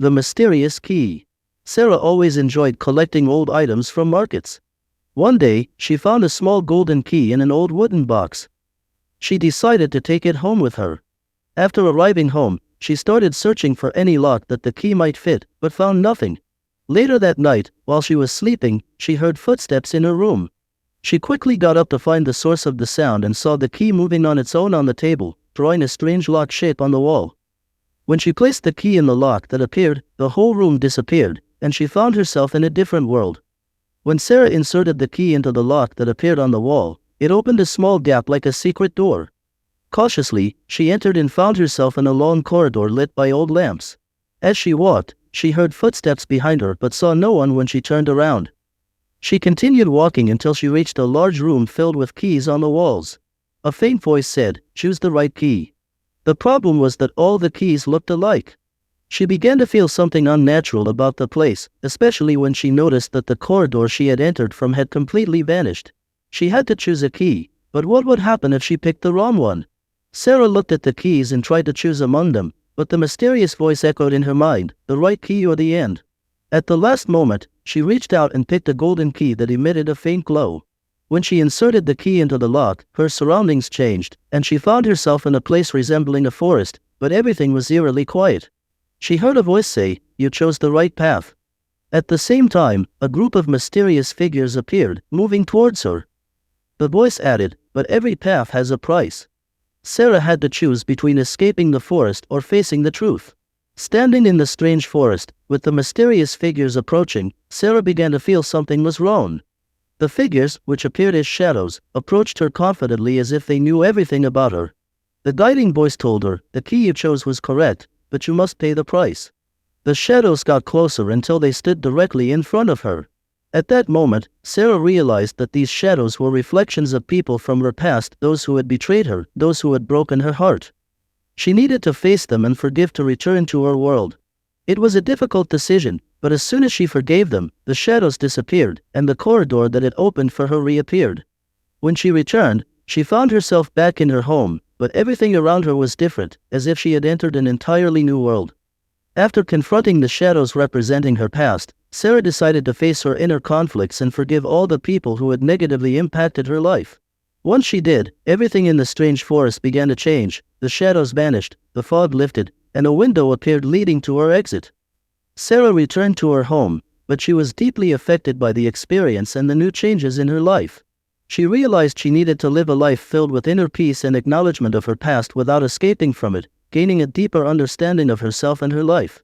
The mysterious key. Sarah always enjoyed collecting old items from markets. One day, she found a small golden key in an old wooden box. She decided to take it home with her. After arriving home, she started searching for any lock that the key might fit, but found nothing. Later that night, while she was sleeping, she heard footsteps in her room. She quickly got up to find the source of the sound and saw the key moving on its own on the table, drawing a strange lock shape on the wall. When she placed the key in the lock that appeared, the whole room disappeared, and she found herself in a different world. When Sarah inserted the key into the lock that appeared on the wall, it opened a small gap like a secret door. Cautiously, she entered and found herself in a long corridor lit by old lamps. As she walked, she heard footsteps behind her but saw no one when she turned around. She continued walking until she reached a large room filled with keys on the walls. A faint voice said, "Choose the right key." The problem was that all the keys looked alike. She began to feel something unnatural about the place, especially when she noticed that the corridor she had entered from had completely vanished. She had to choose a key, but what would happen if she picked the wrong one? Sarah looked at the keys and tried to choose among them, but the mysterious voice echoed in her mind, the right key or the end. At the last moment, she reached out and picked a golden key that emitted a faint glow. When she inserted the key into the lock, her surroundings changed, and she found herself in a place resembling a forest, but everything was eerily quiet. She heard a voice say, "You chose the right path." At the same time, a group of mysterious figures appeared, moving towards her. The voice added, "But every path has a price." Sarah had to choose between escaping the forest or facing the truth. Standing in the strange forest, with the mysterious figures approaching, Sarah began to feel something was wrong. The figures, which appeared as shadows, approached her confidently as if they knew everything about her. The guiding voice told her, "The key you chose was correct, but you must pay the price." The shadows got closer until they stood directly in front of her. At that moment, Sarah realized that these shadows were reflections of people from her past, those who had betrayed her, those who had broken her heart. She needed to face them and forgive to return to her world. It was a difficult decision, but as soon as she forgave them, the shadows disappeared, and the corridor that had opened for her reappeared. When she returned, she found herself back in her home, but everything around her was different, as if she had entered an entirely new world. After confronting the shadows representing her past, Sarah decided to face her inner conflicts and forgive all the people who had negatively impacted her life. Once she did, everything in the strange forest began to change. The shadows vanished, the fog lifted, and a window appeared leading to her exit. Sarah returned to her home, but she was deeply affected by the experience and the new changes in her life. She realized she needed to live a life filled with inner peace and acknowledgement of her past without escaping from it, gaining a deeper understanding of herself and her life.